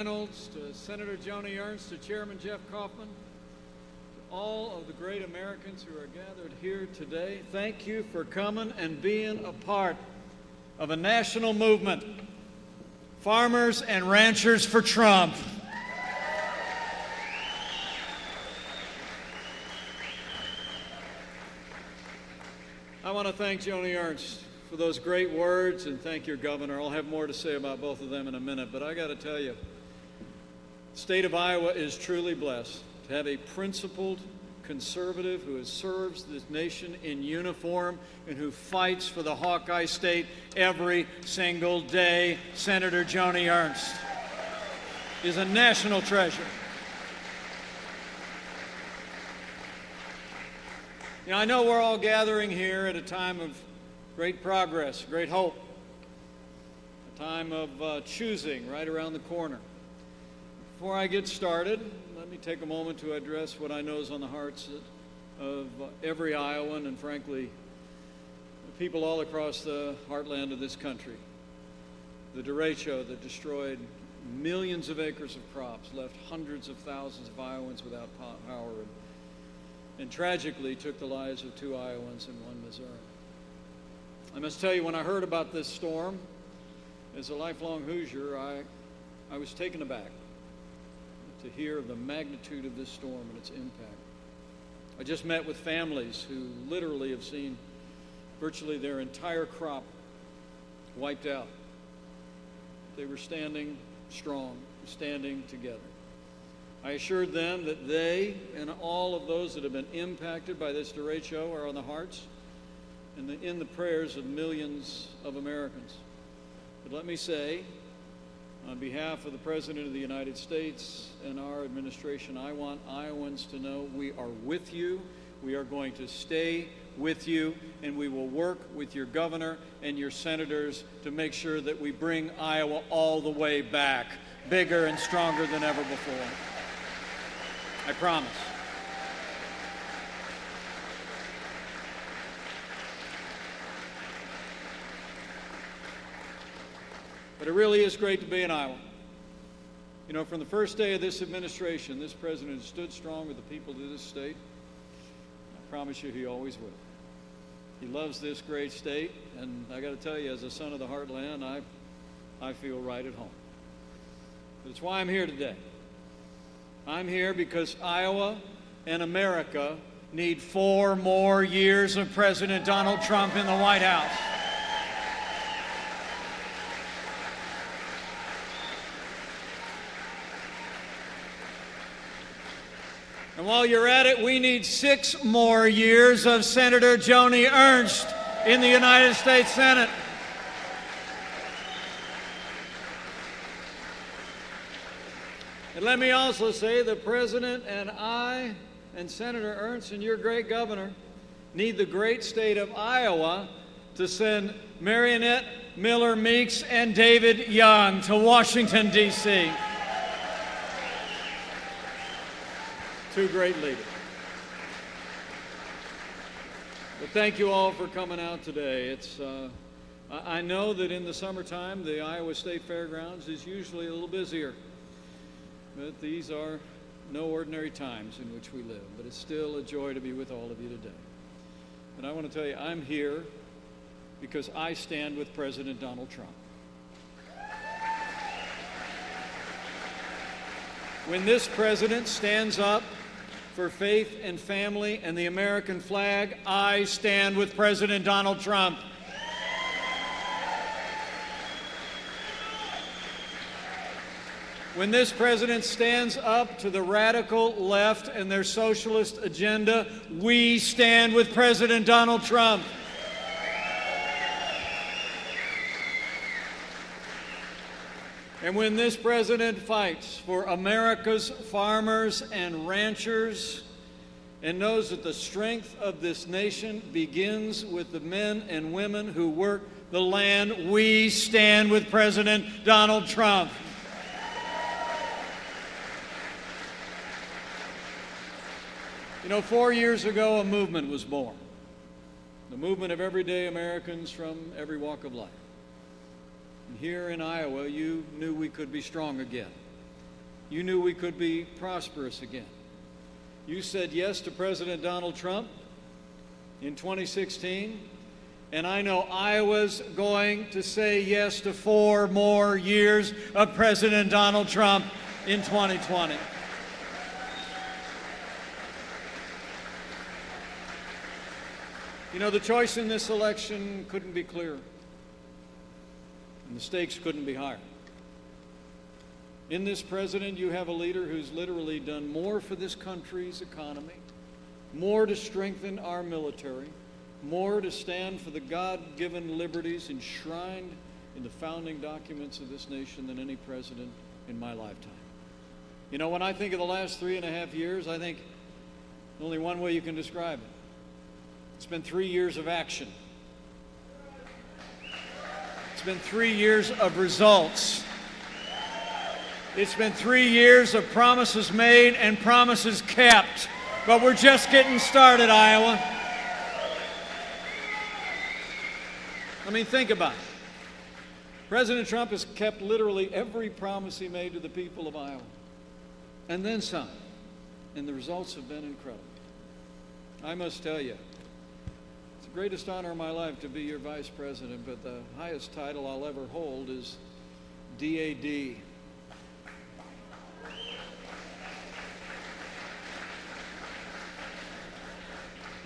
Reynolds, to Senator Joni Ernst, to Chairman Jeff Kaufman, to all of the great Americans who are gathered here today, thank you for coming and being a part of a national movement, Farmers and Ranchers for Trump. I want to thank Joni Ernst for those great words and thank your governor. I'll have more to say about both of them in a minute, but I got to tell you, the state of Iowa is truly blessed to have a principled conservative who serves this nation in uniform and who fights for the Hawkeye State every single day. Senator Joni Ernst is a national treasure. You know, I know we're all gathering here at a time of great progress, great hope, a time of choosing right around the corner. Before I get started, let me take a moment to address what I know is on the hearts of every Iowan and, frankly, the people all across the heartland of this country. The derecho that destroyed millions of acres of crops, left hundreds of thousands of Iowans without power, and tragically took the lives of 2 Iowans and 1 Missouri. I must tell you, when I heard about this storm, as a lifelong Hoosier, I was taken aback to hear of the magnitude of this storm and its impact. I just met with families who literally have seen virtually their entire crop wiped out. They were standing strong, standing together. I assured them that they and all of those that have been impacted by this derecho are on the hearts and in the prayers of millions of Americans. But let me say, on behalf of the President of the United States and our administration, I want Iowans to know we are with you, we are going to stay with you, and we will work with your governor and your senators to make sure that we bring Iowa all the way back, bigger and stronger than ever before. I promise. But it really is great to be in Iowa. You know, from the first day of this administration, this president has stood strong with the people of this state. I promise you he always will. He loves this great state, and I got to tell you, as a son of the heartland, I feel right at home. That's why I'm here today. I'm here because Iowa and America need 4 more years of President Donald Trump in the White House. And while you're at it, we need 6 more years of Senator Joni Ernst in the United States Senate. And let me also say the President and I and Senator Ernst and your great governor need the great state of Iowa to send Marionette Miller Meeks and David Young to Washington, D.C. 2 great leaders. But thank you all for coming out today. I know that in the summertime, the Iowa State Fairgrounds is usually a little busier. But these are no ordinary times in which we live. But it's still a joy to be with all of you today. And I want to tell you, I'm here because I stand with President Donald Trump. When this president stands up for faith and family and the American flag, I stand with President Donald Trump. When this president stands up to the radical left and their socialist agenda, we stand with President Donald Trump. And when this president fights for America's farmers and ranchers and knows that the strength of this nation begins with the men and women who work the land, we stand with President Donald Trump. You know, 4 years ago, a movement was born. The movement of everyday Americans from every walk of life. And here in Iowa, you knew we could be strong again. you knew we could be prosperous again. You said yes to President Donald Trump in 2016, and I know Iowa's going to say yes to 4 more years of President Donald Trump in 2020. You know, the choice in this election couldn't be clearer, and the stakes couldn't be higher. In this president, you have a leader who's literally done more for this country's economy, more to strengthen our military, more to stand for the God-given liberties enshrined in the founding documents of this nation than any president in my lifetime. You know, when I think of the last 3.5 years, I think only one way you can describe it. It's been 3 years of action. It's been 3 years of results. It's been 3 years of promises made and promises kept. But we're just getting started, Iowa. I mean, think about it. President Trump has kept literally every promise he made to the people of Iowa. And then some. And the results have been incredible. I must tell you, it's the greatest honor of my life to be your vice president, but the highest title I'll ever hold is DAD.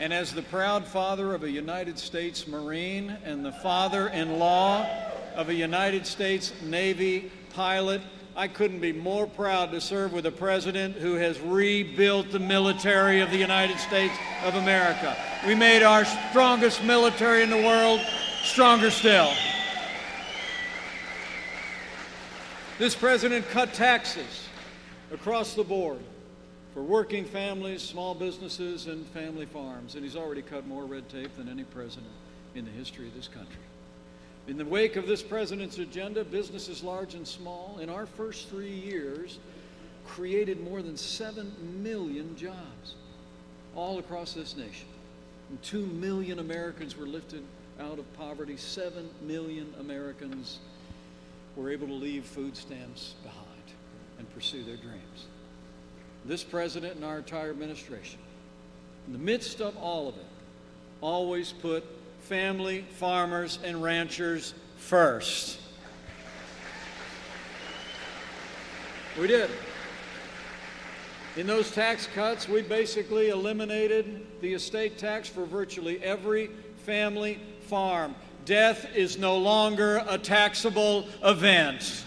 And as the proud father of a United States Marine and the father-in-law of a United States Navy pilot, I couldn't be more proud to serve with a president who has rebuilt the military of the United States of America. We made our strongest military in the world stronger still. This president cut taxes across the board for working families, small businesses, and family farms. And he's already cut more red tape than any president in the history of this country. In the wake of this president's agenda, businesses large and small, in our first 3 years, created more than 7 million jobs all across this nation. And 2 million Americans were lifted out of poverty. 7 million Americans were able to leave food stamps behind and pursue their dreams. This president and our entire administration, in the midst of all of it, always put family, farmers, and ranchers first. We did. In those tax cuts, we basically eliminated the estate tax for virtually every family farm. Death is no longer a taxable event.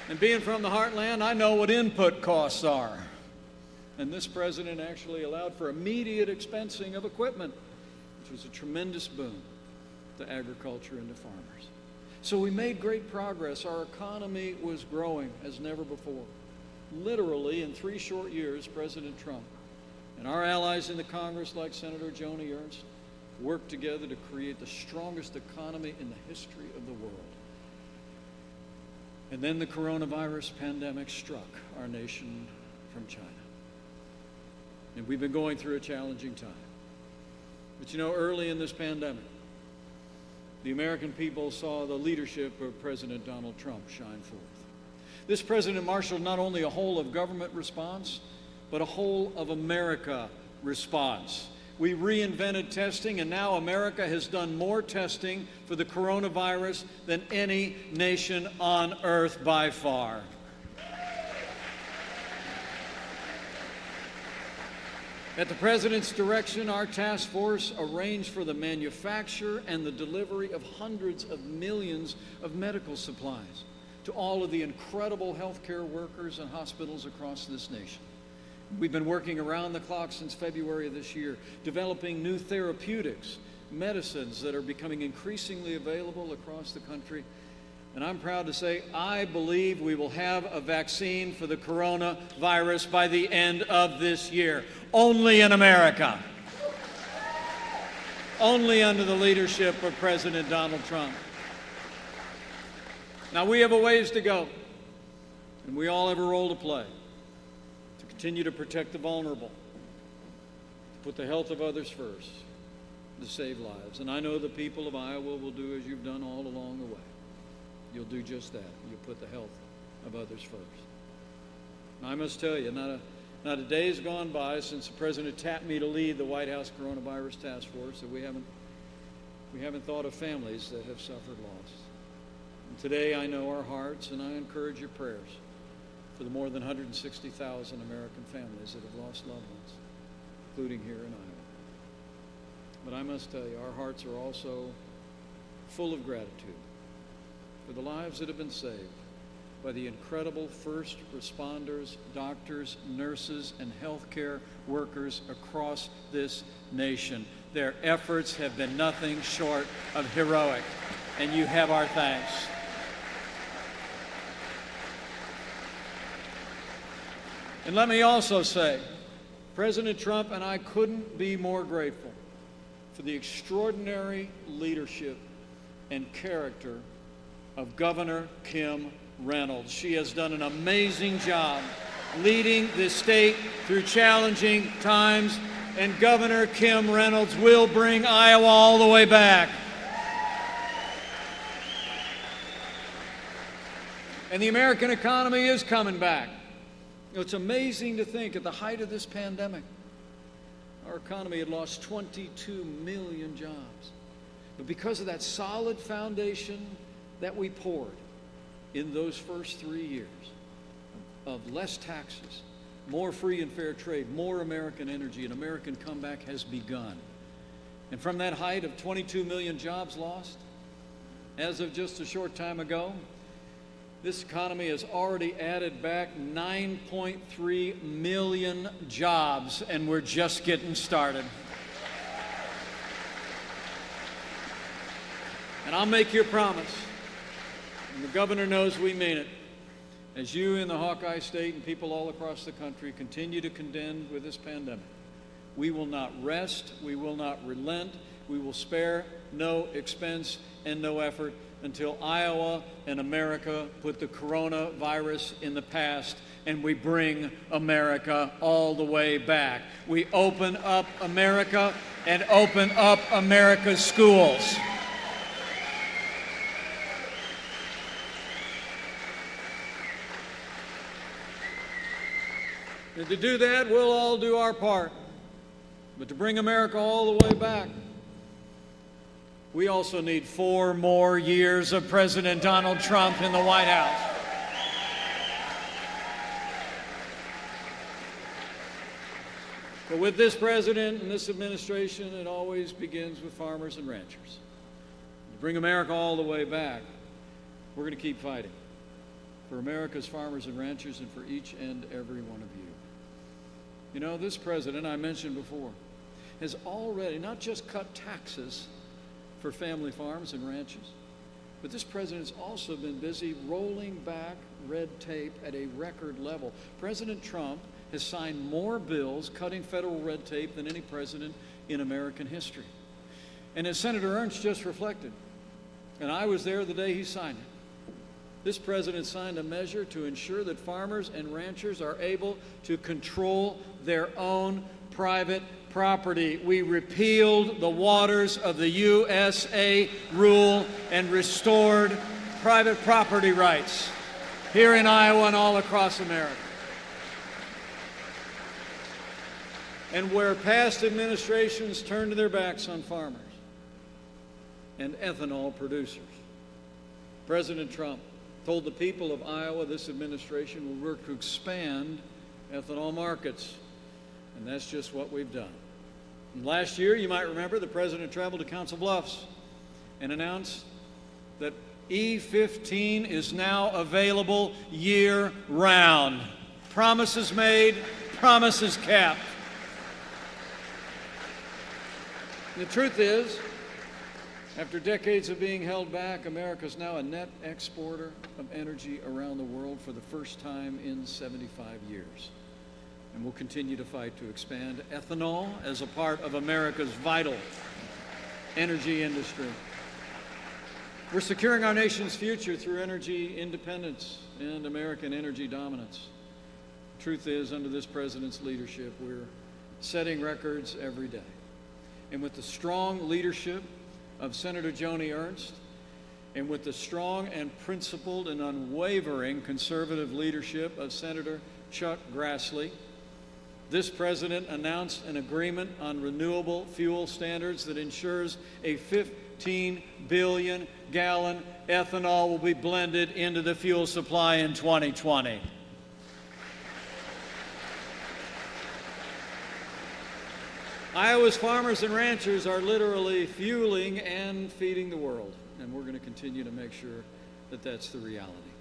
And being from the heartland, I know what input costs are. And this president actually allowed for immediate expensing of equipment, which was a tremendous boon to agriculture and to farmers. So we made great progress. Our economy was growing as never before. Literally, in 3 short years, President Trump and our allies in the Congress, like Senator Joni Ernst, worked together to create the strongest economy in the history of the world. And then the coronavirus pandemic struck our nation from China. And we've been going through a challenging time. But you know, early in this pandemic, the American people saw the leadership of President Donald Trump shine forth. This president marshaled not only a whole of government response, but a whole of America response. We reinvented testing, and now America has done more testing for the coronavirus than any nation on earth by far. At the President's direction, our task force arranged for the manufacture and the delivery of hundreds of millions of medical supplies to all of the incredible healthcare workers and hospitals across this nation. We've been working around the clock since February of this year, developing new therapeutics, medicines that are becoming increasingly available across the country. And I'm proud to say, I believe we will have a vaccine for the coronavirus by the end of this year. Only in America. Only under the leadership of President Donald Trump. Now, we have a ways to go, and we all have a role to play to continue to protect the vulnerable, to put the health of others first, to save lives. And I know the people of Iowa will do as you've done all along. you'll do just that. You'll put the health of others first. Now, I must tell you, not a day has gone by since the President tapped me to lead the White House Coronavirus Task Force that we haven't thought of families that have suffered loss. And today I know our hearts, and I encourage your prayers for the more than 160,000 American families that have lost loved ones, including here in Iowa. But I must tell you, our hearts are also full of gratitude for the lives that have been saved by the incredible first responders, doctors, nurses, and healthcare workers across this nation. Their efforts have been nothing short of heroic, and you have our thanks. And let me also say, President Trump and I couldn't be more grateful for the extraordinary leadership and character of Governor Kim Reynolds. She has done an amazing job leading this state through challenging times, and Governor Kim Reynolds will bring Iowa all the way back. And the American economy is coming back. It's amazing to think at the height of this pandemic, our economy had lost 22 million jobs. But because of that solid foundation that we poured in those first 3 years of less taxes, more free and fair trade, more American energy, an American comeback has begun. And from that height of 22 million jobs lost, as of just a short time ago, this economy has already added back 9.3 million jobs, and we're just getting started. And I'll make you a promise, and the governor knows we mean it. As you in the Hawkeye State and people all across the country continue to contend with this pandemic, we will not rest, we will not relent, we will spare no expense and no effort until Iowa and America put the coronavirus in the past and we bring America all the way back. We open up America and open up America's schools. And to do that, we'll all do our part. But to bring America all the way back, we also need 4 more years of President Donald Trump in the White House. But with this president and this administration, it always begins with farmers and ranchers. To bring America all the way back, we're going to keep fighting for America's farmers and ranchers and for each and every one of you. You know, this president, I mentioned before, has already not just cut taxes for family farms and ranches, but this president's also been busy rolling back red tape at a record level. President Trump has signed more bills cutting federal red tape than any president in American history. And as Senator Ernst just reflected, and I was there the day he signed it, this president signed a measure to ensure that farmers and ranchers are able to control their own private property. We repealed the waters of the USA rule and restored private property rights here in Iowa and all across America. And where past administrations turned their backs on farmers and ethanol producers, President Trump told the people of Iowa this administration will work to expand ethanol markets. And that's just what we've done. And last year, you might remember, the president traveled to Council Bluffs and announced that E15 is now available year-round. Promises made, promises kept. The truth is, after decades of being held back, America is now a net exporter of energy around the world for the first time in 75 years. And we'll continue to fight to expand ethanol as a part of America's vital energy industry. We're securing our nation's future through energy independence and American energy dominance. The truth is, under this president's leadership, we're setting records every day. And with the strong leadership of Senator Joni Ernst and with the strong and principled and unwavering conservative leadership of Senator Chuck Grassley, this president announced an agreement on renewable fuel standards that ensures a 15 billion gallon ethanol will be blended into the fuel supply in 2020. Iowa's farmers and ranchers are literally fueling and feeding the world, and we're going to continue to make sure that that's the reality.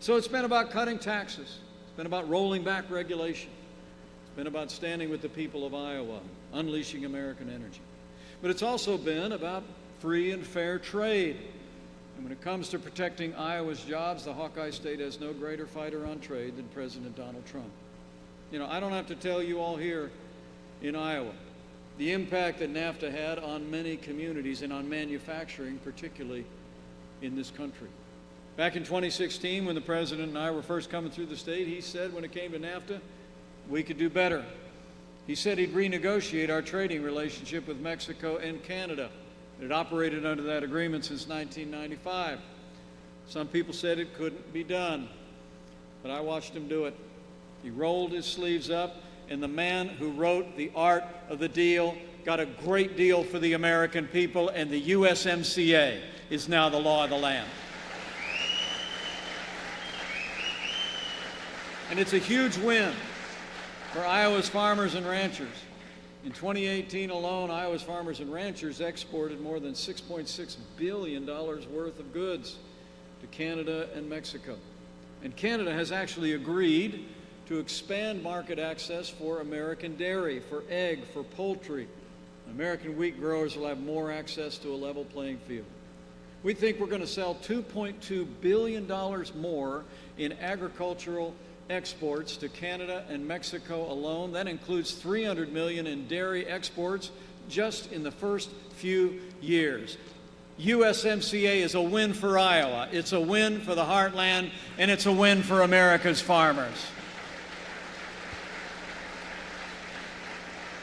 So it's been about cutting taxes. It's been about rolling back regulation. It's been about standing with the people of Iowa, unleashing American energy. But it's also been about free and fair trade. And when it comes to protecting Iowa's jobs, the Hawkeye State has no greater fighter on trade than President Donald Trump. You know, I don't have to tell you all here in Iowa the impact that NAFTA had on many communities and on manufacturing, particularly in this country. Back in 2016, when the president and I were first coming through the state, he said when it came to NAFTA, we could do better. He said he'd renegotiate our trading relationship with Mexico and Canada. It had operated under that agreement since 1995. Some people said it couldn't be done, but I watched him do it. He rolled his sleeves up, and the man who wrote the art of the deal got a great deal for the American people, and the USMCA is now the law of the land. And it's a huge win for Iowa's farmers and ranchers. In 2018 alone, Iowa's farmers and ranchers exported more than $6.6 billion worth of goods to Canada and Mexico. And Canada has actually agreed to expand market access for American dairy, for egg, for poultry. American wheat growers will have more access to a level playing field. We think we're going to sell $2.2 billion more in agricultural exports to Canada and Mexico alone. That includes $300 million in dairy exports just in the first few years. USMCA is a win for Iowa, it's a win for the heartland, and it's a win for America's farmers.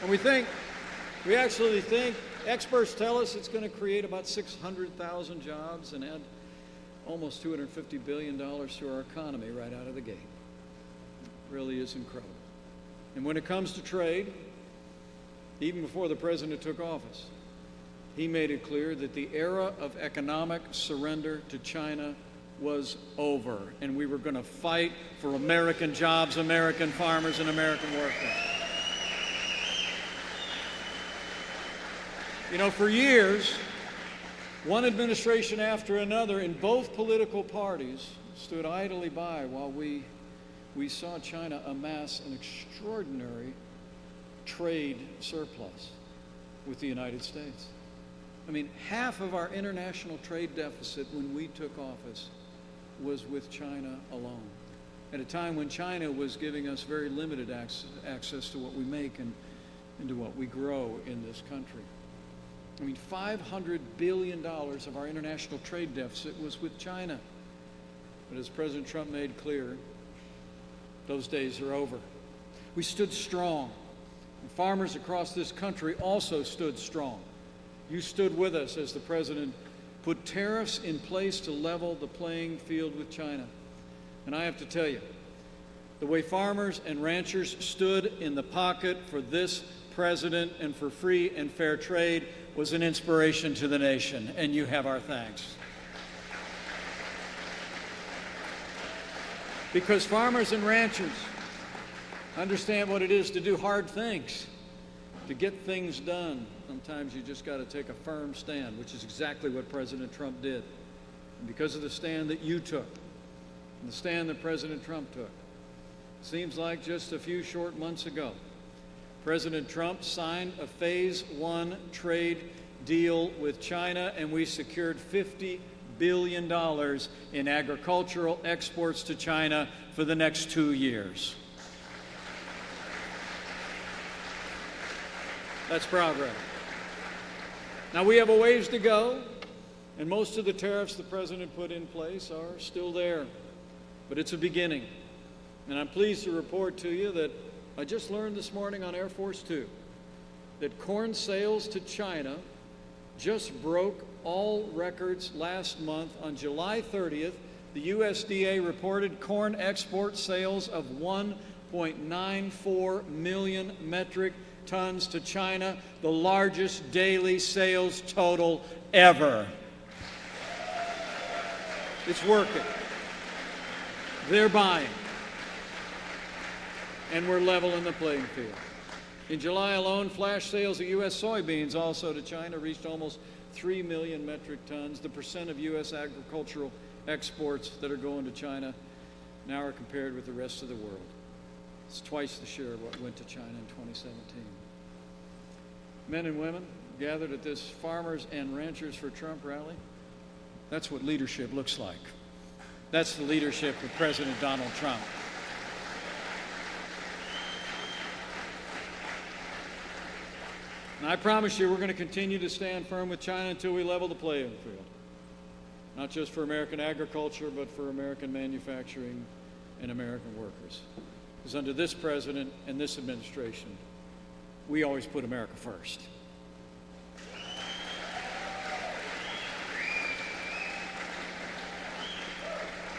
And we actually think, experts tell us it's going to create about 600,000 jobs and add almost $250 billion to our economy right out of the gate. It really is incredible. And when it comes to trade, even before the president took office, he made it clear that the era of economic surrender to China was over, and we were going to fight for American jobs, American farmers, and American workers. You know, for years, one administration after another in both political parties stood idly by while we saw China amass an extraordinary trade surplus with the United States. I mean, half of our international trade deficit when we took office was with China alone, at a time when China was giving us very limited access to what we make and to what we grow in this country. I mean, $500 billion of our international trade deficit was with China. But as President Trump made clear, those days are over. We stood strong. And farmers across this country also stood strong. You stood with us as the president put tariffs in place to level the playing field with China. And I have to tell you, the way farmers and ranchers stood in the pocket for this president and for free and fair trade was an inspiration to the nation, and you have our thanks. Because farmers and ranchers understand what it is to do hard things, to get things done. Sometimes you just got to take a firm stand, which is exactly what President Trump did. And because of the stand that you took, and the stand that President Trump took, it seems like just a few short months ago, President Trump signed a Phase 1 trade deal with China, and we secured $50 billion in agricultural exports to China for the next 2 years. That's progress. Now, we have a ways to go, and most of the tariffs the president put in place are still there, but it's a beginning. And I'm pleased to report to you that I just learned this morning on Air Force Two that corn sales to China just broke all records last month. On July 30th, the USDA reported corn export sales of 1.94 million metric tons to China, the largest daily sales total ever. It's working. They're buying. And we're leveling the playing field. In July alone, flash sales of U.S. soybeans also to China reached almost 3 million metric tons. The percent of U.S. agricultural exports that are going to China now are compared with the rest of the world. It's twice the share of what went to China in 2017. Men and women gathered at this Farmers and Ranchers for Trump rally. That's what leadership looks like. That's the leadership of President Donald Trump. And I promise you we're going to continue to stand firm with China until we level the playing field. Not just for American agriculture, but for American manufacturing and American workers. Because under this president and this administration, we always put America first.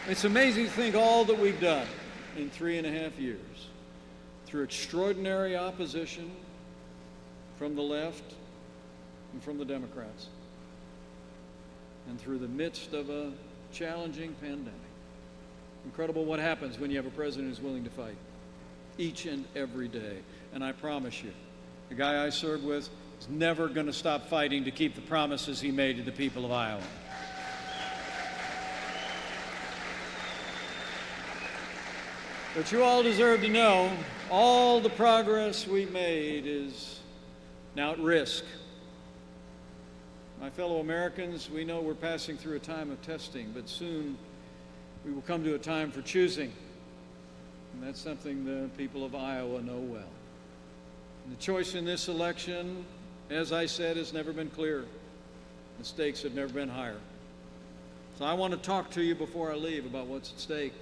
It's amazing to think all that we've done in 3.5 years through extraordinary opposition from the left and from the Democrats, and through the midst of a challenging pandemic. Incredible what happens when you have a president who's willing to fight each and every day. And I promise you, the guy I serve with is never going to stop fighting to keep the promises he made to the people of Iowa. But you all deserve to know all the progress we made is now at risk. My fellow Americans, we know we're passing through a time of testing, but soon we will come to a time for choosing. And that's something the people of Iowa know well. And the choice in this election, as I said, has never been clearer. The stakes have never been higher. So I want to talk to you before I leave about what's at stake.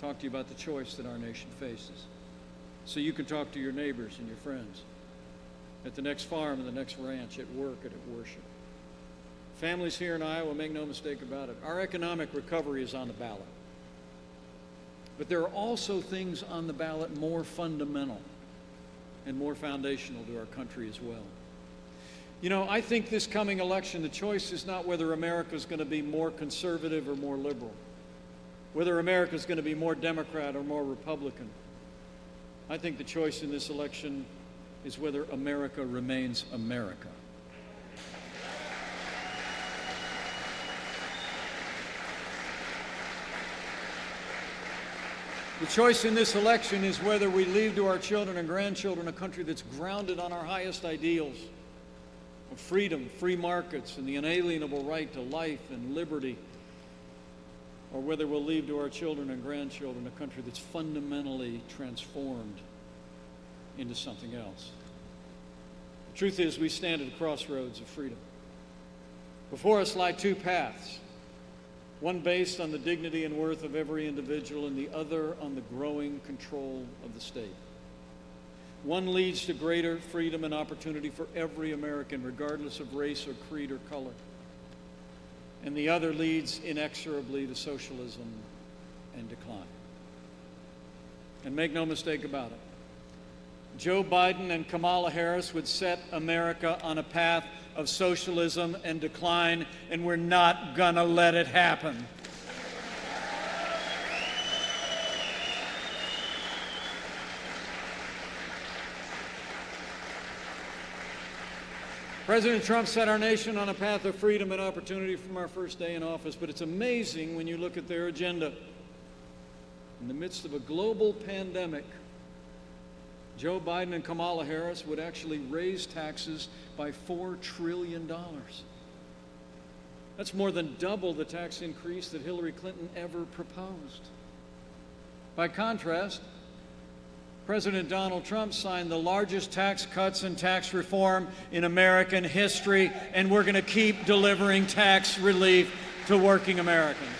Talk to you about the choice that our nation faces. So you can talk to your neighbors and your friends at the next farm and the next ranch, at work and at worship. Families here in Iowa, make no mistake about it, our economic recovery is on the ballot. But there are also things on the ballot more fundamental and more foundational to our country as well. You know, I think this coming election, the choice is not whether America is going to be more conservative or more liberal, whether America is going to be more Democrat or more Republican. I think the choice in this election is whether America remains America. The choice in this election is whether we leave to our children and grandchildren a country that's grounded on our highest ideals of freedom, free markets, and the inalienable right to life and liberty, or whether we'll leave to our children and grandchildren a country that's fundamentally transformed into something else. The truth is, we stand at a crossroads of freedom. Before us lie two paths, one based on the dignity and worth of every individual, and the other on the growing control of the state. One leads to greater freedom and opportunity for every American, regardless of race or creed or color. And the other leads inexorably to socialism and decline. And make no mistake about it, Joe Biden and Kamala Harris would set America on a path of socialism and decline, and we're not gonna let it happen. President Trump set our nation on a path of freedom and opportunity from our first day in office, but it's amazing when you look at their agenda. In the midst of a global pandemic, Joe Biden and Kamala Harris would actually raise taxes by $4 trillion. That's more than double the tax increase that Hillary Clinton ever proposed. By contrast, President Donald Trump signed the largest tax cuts and tax reform in American history, and we're going to keep delivering tax relief to working Americans.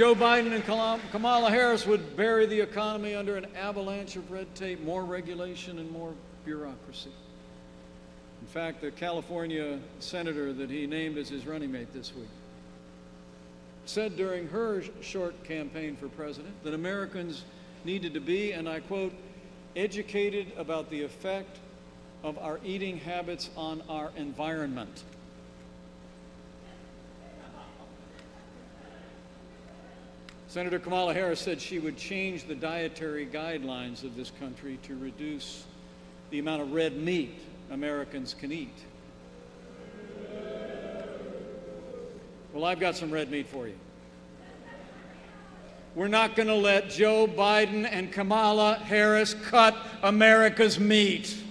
Joe Biden and Kamala Harris would bury the economy under an avalanche of red tape, more regulation, and more bureaucracy. In fact, the California senator that he named as his running mate this week said during her short campaign for president that Americans needed to be, and I quote, educated about the effect of our eating habits on our environment. Senator Kamala Harris said she would change the dietary guidelines of this country to reduce the amount of red meat Americans can eat. Well, I've got some red meat for you. We're not going to let Joe Biden and Kamala Harris cut America's meat.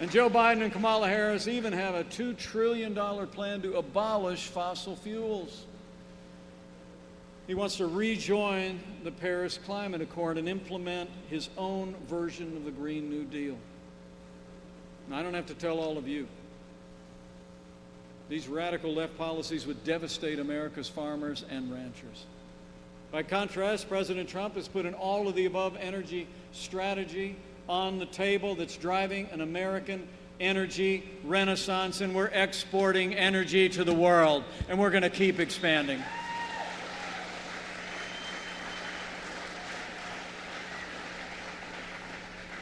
And Joe Biden and Kamala Harris even have a $2 trillion plan to abolish fossil fuels. He wants to rejoin the Paris Climate Accord and implement his own version of the Green New Deal. And I don't have to tell all of you. These radical left policies would devastate America's farmers and ranchers. By contrast, President Trump has put an all-of-the-above energy strategy on the table that's driving an American energy renaissance, and we're exporting energy to the world, and we're going to keep expanding.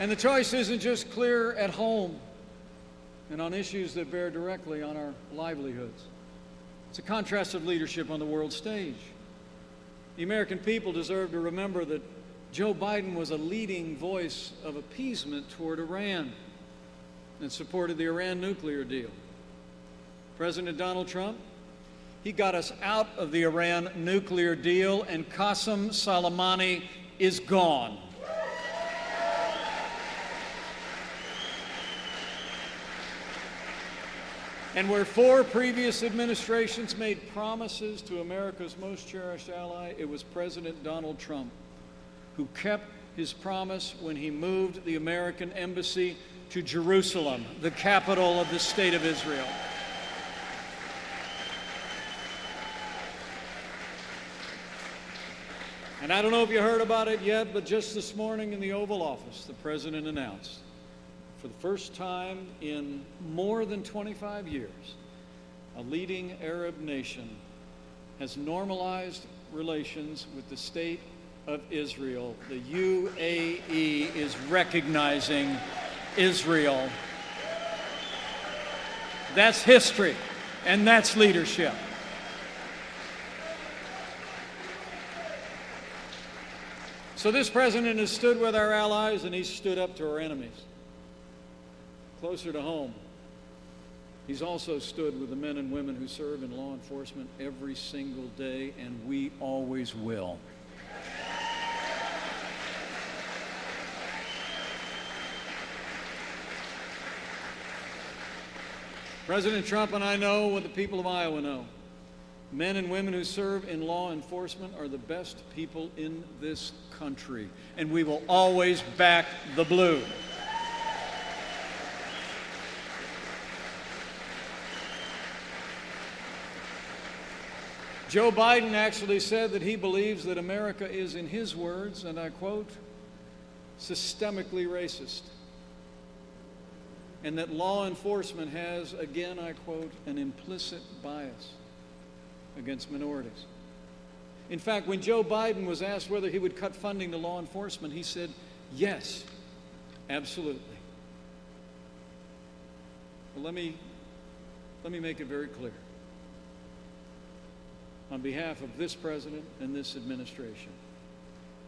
And the choice isn't just clear at home and on issues that bear directly on our livelihoods. It's a contrast of leadership on the world stage. The American people deserve to remember that Joe Biden was a leading voice of appeasement toward Iran and supported the Iran nuclear deal. President Donald Trump, he got us out of the Iran nuclear deal, and Qasem Soleimani is gone. And where 4 previous administrations made promises to America's most cherished ally, it was President Donald Trump who kept his promise when he moved the American embassy to Jerusalem, the capital of the State of Israel. And I don't know if you heard about it yet, but just this morning in the Oval Office, the President announced, for the first time in more than 25 years, a leading Arab nation has normalized relations with the State of Israel. The UAE is recognizing Israel. That's history, and that's leadership. So this president has stood with our allies, and he's stood up to our enemies. Closer to home, he's also stood with the men and women who serve in law enforcement every single day, and we always will. President Trump and I know what the people of Iowa know. Men and women who serve in law enforcement are the best people in this country, and we will always back the blue. Joe Biden actually said that he believes that America is, in his words, and I quote, systemically racist, and that law enforcement has, again I quote, an implicit bias against minorities. In fact, when Joe Biden was asked whether he would cut funding to law enforcement, he said, yes, absolutely. Well, let me make it very clear. On behalf of this president and this administration,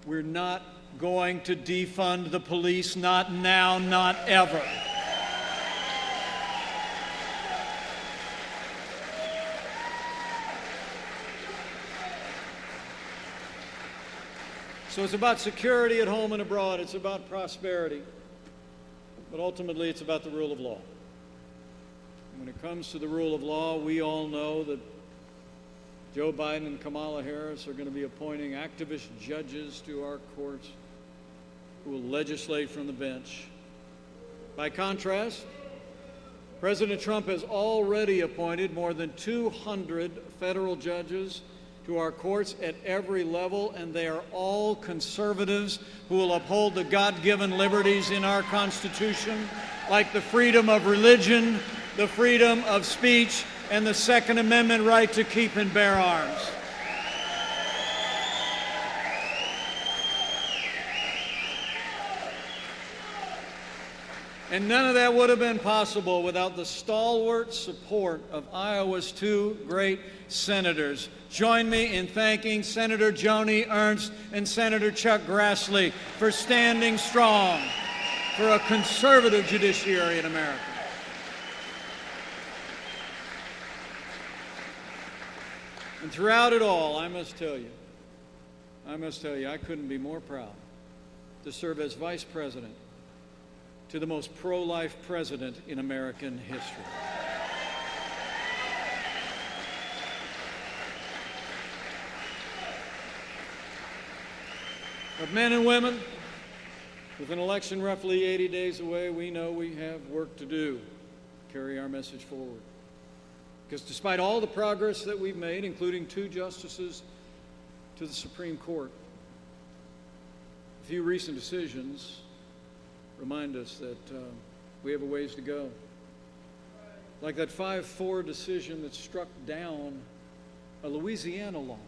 we're not going to defund the police, not now, not ever. So it's about security at home and abroad. It's about prosperity. But ultimately, it's about the rule of law. When it comes to the rule of law, we all know that Joe Biden and Kamala Harris are going to be appointing activist judges to our courts who will legislate from the bench. By contrast, President Trump has already appointed more than 200 federal judges to our courts at every level, and they are all conservatives who will uphold the God-given liberties in our Constitution, like the freedom of religion, the freedom of speech, and the Second Amendment right to keep and bear arms. And none of that would have been possible without the stalwart support of Iowa's two great senators. Join me in thanking Senator Joni Ernst and Senator Chuck Grassley for standing strong for a conservative judiciary in America. And throughout it all, I must tell you, I couldn't be more proud to serve as Vice President to the most pro-life president in American history. But men and women, with an election roughly 80 days away, we know we have work to do to carry our message forward. Because despite all the progress that we've made, including 2 justices to the Supreme Court, a few recent decisions remind us that we have a ways to go. Like that 5-4 decision that struck down a Louisiana law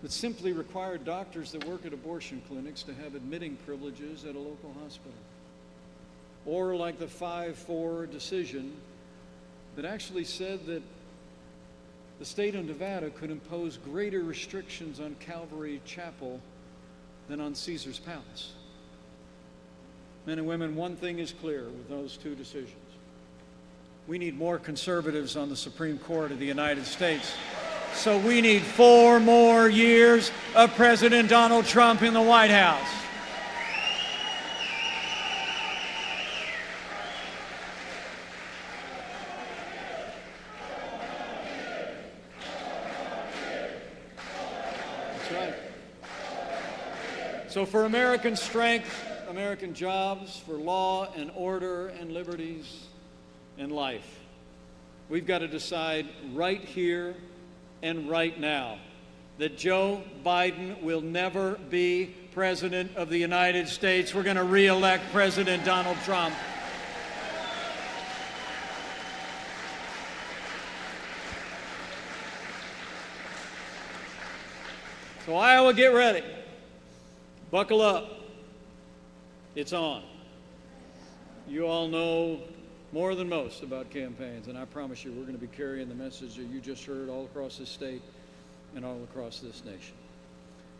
that simply required doctors that work at abortion clinics to have admitting privileges at a local hospital. Or like the 5-4 decision that actually said that the state of Nevada could impose greater restrictions on Calvary Chapel than on Caesar's Palace. Men and women, one thing is clear with those 2 decisions. We need more conservatives on the Supreme Court of the United States. So we need 4 more years of President Donald Trump in the White House. That's right. So for American strength, American jobs, for law and order and liberties and life, we've got to decide right here and right now that Joe Biden will never be President of the United States. We're going to re-elect President Donald Trump. So Iowa, get ready. Buckle up. It's on. You all know more than most about campaigns, and I promise you we're going to be carrying the message that you just heard all across this state and all across this nation.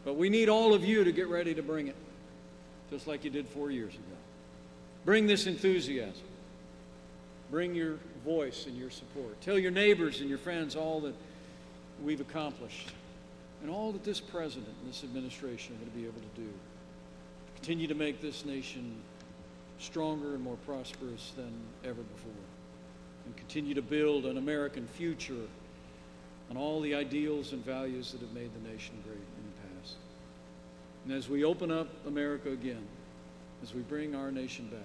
But we need all of you to get ready to bring it, just like you did 4 years ago. Bring this enthusiasm. Bring your voice and your support. Tell your neighbors and your friends all that we've accomplished and all that this president and this administration are going to be able to do. Continue to make this nation stronger and more prosperous than ever before, and continue to build an American future on all the ideals and values that have made the nation great in the past. And as we open up America again, as we bring our nation back,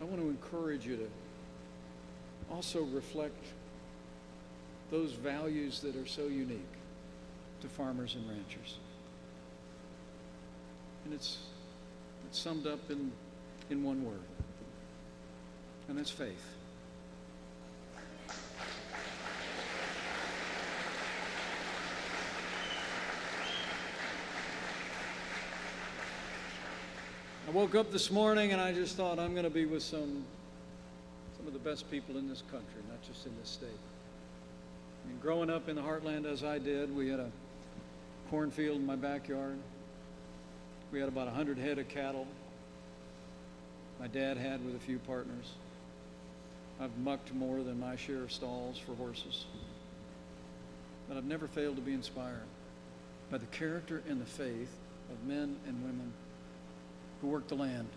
I want to encourage you to also reflect those values that are so unique to farmers and ranchers. And it's summed up in one word, and that's faith. I woke up this morning and I just thought I'm going to be with some of the best people in this country, not just in this state. I mean, growing up in the heartland as I did, we had a cornfield in my backyard. We had about 100 head of cattle. My dad had with a few partners. I've mucked more than my share of stalls for horses. But I've never failed to be inspired by the character and the faith of men and women who work the land,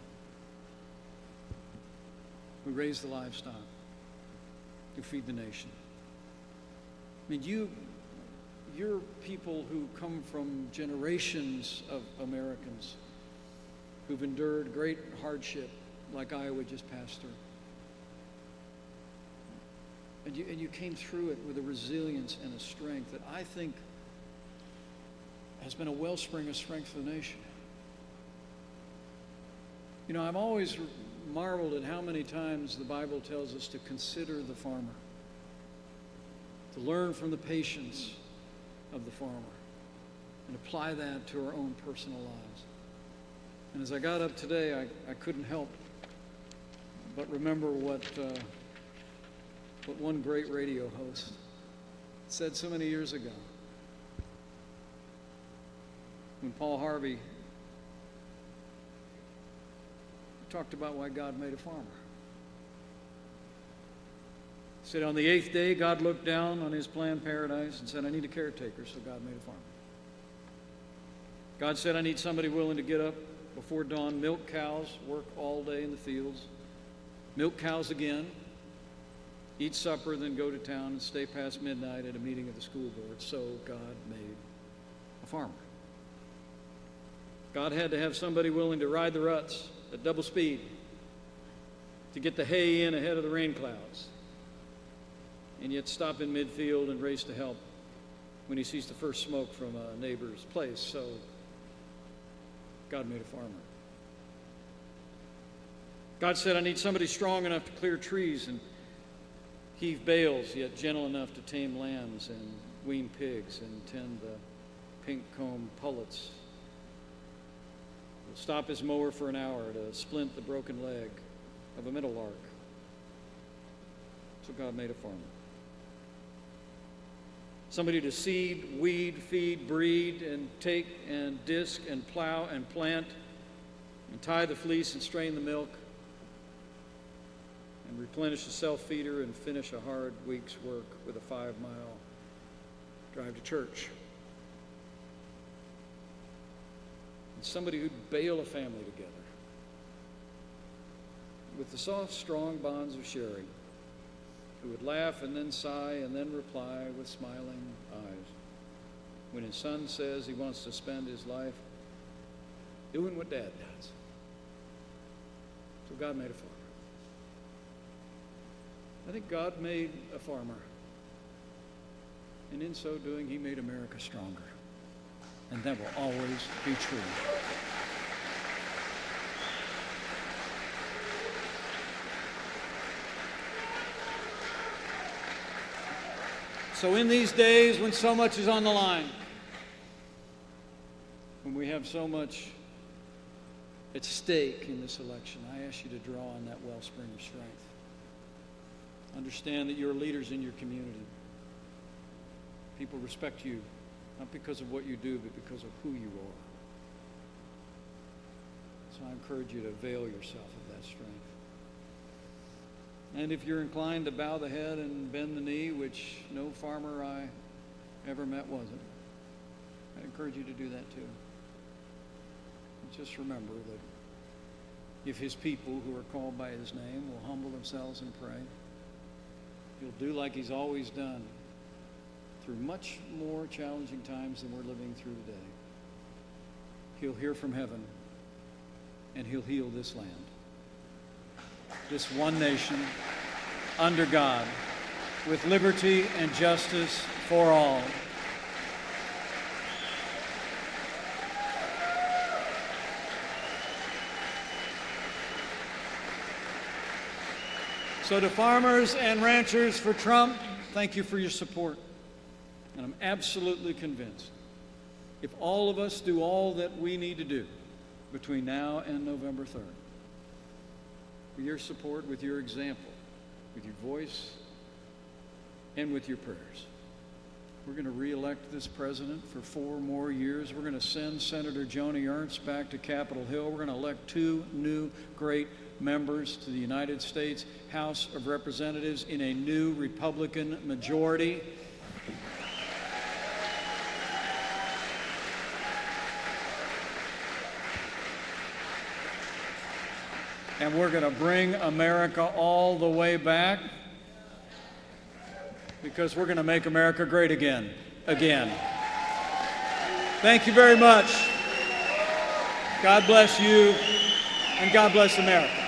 who raise the livestock, who feed the nation. I mean, you're people who come from generations of Americans who've endured great hardship like Iowa just passed through. And you came through it with a resilience and a strength that I think has been a wellspring of strength for the nation. You know, I've always marveled at how many times the Bible tells us to consider the farmer, to learn from the patience of the farmer, and apply that to our own personal lives. And as I got up today, I couldn't help but remember what one great radio host said so many years ago, when Paul Harvey talked about why God made a farmer. He said, on the 8th day, God looked down on his planned paradise and said, I need a caretaker, so God made a farmer. God said, I need somebody willing to get up before dawn, milk cows, work all day in the fields, milk cows again, eat supper, then go to town and stay past midnight at a meeting of the school board. So God made a farmer. God had to have somebody willing to ride the ruts at double speed to get the hay in ahead of the rain clouds, and yet stop in midfield and race to help when he sees the first smoke from a neighbor's place. So God made a farmer. God said, I need somebody strong enough to clear trees and heave bales, yet gentle enough to tame lambs and wean pigs and tend the pink-combed pullets. He'll stop his mower for an hour to splint the broken leg of a meadowlark. So God made a farmer. Somebody to seed, weed, feed, breed, and take and disc and plow and plant and tie the fleece and strain the milk and replenish the self-feeder and finish a hard week's work with a 5-mile drive to church. And somebody who'd bail a family together with the soft, strong bonds of sharing, who would laugh and then sigh and then reply with smiling eyes when his son says he wants to spend his life doing what Dad does. So God made a farmer. I think God made a farmer, and in so doing, he made America stronger. And that will always be true. So in these days when so much is on the line, when we have so much at stake in this election, I ask you to draw on that wellspring of strength. Understand that you're leaders in your community. People respect you, not because of what you do, but because of who you are. So I encourage you to avail yourself of that strength. And if you're inclined to bow the head and bend the knee, which no farmer I ever met wasn't, I encourage you to do that too. And just remember that if his people who are called by his name will humble themselves and pray, he'll do like he's always done through much more challenging times than we're living through today. He'll hear from heaven and he'll heal this land. This one nation under God, with liberty and justice for all. So to farmers and ranchers for Trump, thank you for your support. And I'm absolutely convinced if all of us do all that we need to do between now and November 3rd, with your support, with your example, with your voice, and with your prayers, we're going to re-elect this president for 4 more years. We're going to send Senator Joni Ernst back to Capitol Hill. We're going to elect 2 new great members to the United States House of Representatives in a new Republican majority. And we're going to bring America all the way back, because we're going to make America great again. Thank you very much. God bless you, and God bless America.